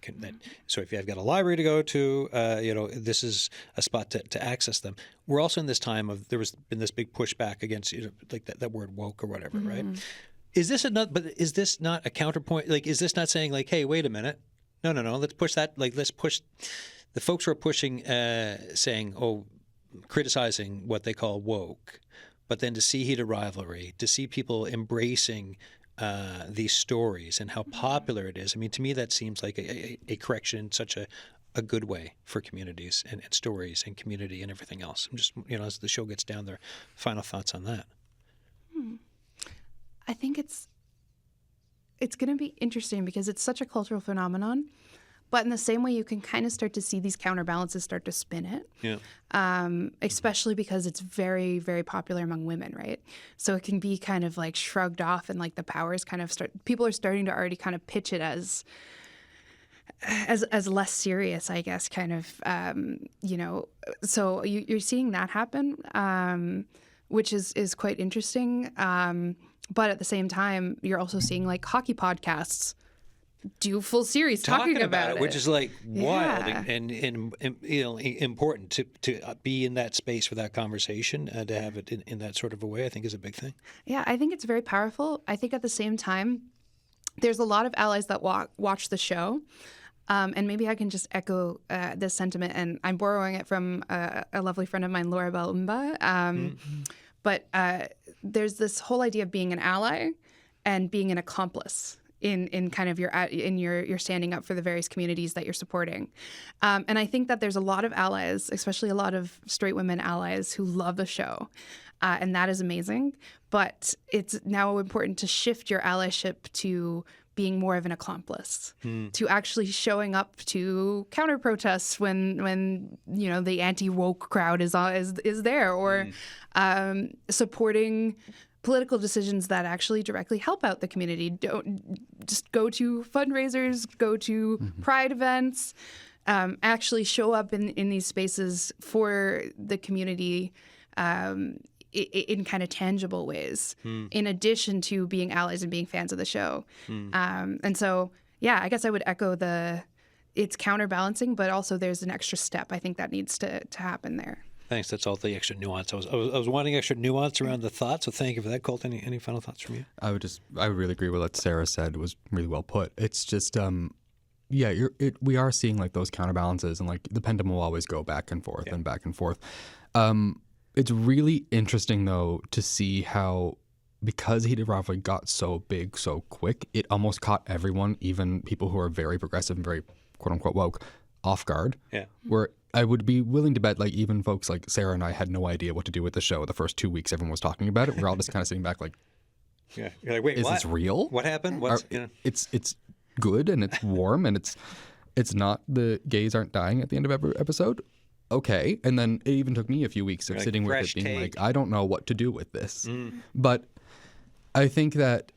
so if you've got a library to go to, you know, this is a spot to access them. We're also in this time of, there was been this big pushback against, you know, like that word woke or whatever, right? Is this not a counterpoint? Like, is this not saying like, hey, wait a minute, no, let's push that, like, let's push the folks who are pushing, saying, oh, criticizing what they call woke, but then to see Heated Rivalry, to see people embracing these stories and how popular it is. I mean, to me, that seems like a correction in such a good way for communities and stories and community and everything else. I'm just, you know, as the show gets down there, final thoughts on that. I think it's going to be interesting because it's such a cultural phenomenon. But in the same way, you can kind of start to see these counterbalances start to spin it, especially because it's very, very popular among women, right? So it can be kind of like shrugged off, and like the powers kind of people are starting to already kind of pitch it as less serious, I guess, kind of, you know. So you're seeing that happen, which is quite interesting. But at the same time, you're also seeing like hockey podcasts do full series talking about it, which is like wild and you know, important to be in that space for that conversation, to have it in that sort of a way, I think is a big thing. Yeah, I think it's very powerful. I think at the same time, there's a lot of allies that watch the show. And maybe I can just echo this sentiment, and I'm borrowing it from a lovely friend of mine, Laura Balumba. But there's this whole idea of being an ally and being an accomplice in kind of your standing up for the various communities that you're supporting. And I think that there's a lot of allies, especially a lot of straight women allies, who love the show. And that is amazing. But it's now important to shift your allyship to being more of an accomplice, to actually showing up to counter protests when you know the anti-woke crowd is there, or supporting political decisions that actually directly help out the community. Don't just go to fundraisers, go to pride events, actually show up in these spaces for the community in kind of tangible ways, in addition to being allies and being fans of the show. And so, yeah, I guess I would echo it's counterbalancing, but also there's an extra step I think that needs to happen there. Thanks. That's all the extra nuance. I was wanting extra nuance around the thought, so thank you for that, Colt. Any final thoughts from you? I would really agree with what Sarah said. It was really well put. It's just, we are seeing like those counterbalances, and like the pendulum will always go back and forth and back and forth. It's really interesting though to see how, because Heated Rivalry got so big so quick, it almost caught everyone, even people who are very progressive and very quote unquote woke, off guard. Yeah. Where I would be willing to bet, like, even folks like Sarah and I had no idea what to do with the show. The first 2 weeks, everyone was talking about it. We're all just kind of sitting back, like, you're like, wait, is what? this real? What happened? It's good and it's warm and it's not, the gays aren't dying at the end of every episode. Okay. And then it even took me a few weeks of sitting with it, being like, I don't know what to do with this. But I think that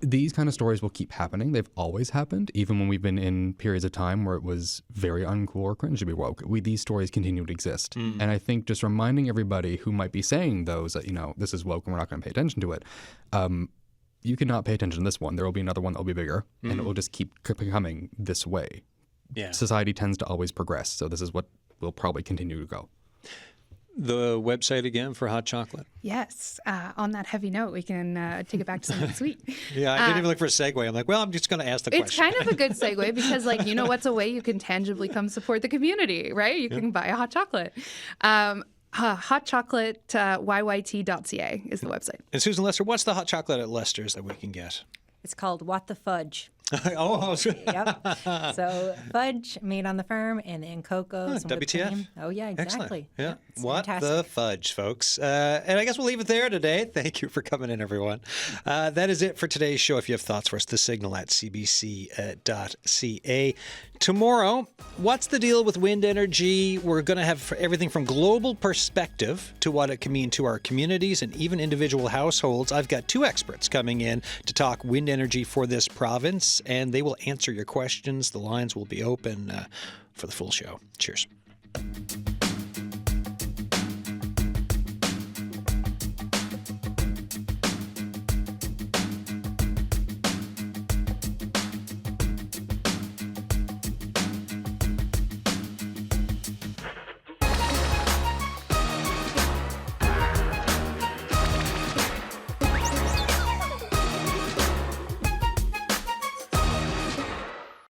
these kind of stories will keep happening. They've always happened, even when we've been in periods of time where it was very uncool or cringe to be woke. These stories continue to exist. And I think just reminding everybody who might be saying those that, you know, this is woke and we're not going to pay attention to it, you cannot pay attention to this one. There will be another one that will be bigger, and it will just keep becoming this way. Yeah. Society tends to always progress, so this is what will probably continue to go. The website again for hot chocolate. Yes. On that heavy note, we can take it back to something sweet. Yeah, I didn't even look for a segue. I'm like, well, I'm just going to ask the It's question. kind of a good segue because, like, you know what's a way you can tangibly come support the community, right? You can buy a hot chocolate. Hotchocolate.yyt.ca is the website. And Susan Lester, what's the hot chocolate at Lester's that we can get? It's called What the Fudge. Oh, Yep. So fudge made on the farm, and then cocoa. some whipped WTF. cream. Oh yeah, exactly. Excellent. Yeah. It's What the fantastic. fudge, folks. And I guess we'll leave it there today. Thank you for coming in, everyone. That is it for today's show. If you have thoughts for us, the signal at cbc.ca. Tomorrow, what's the deal with wind energy? We're going to have everything from global perspective to what it can mean to our communities and even individual households. I've got two experts coming in to talk wind energy for this province, and they will answer your questions. The lines will be open for the full show. Cheers.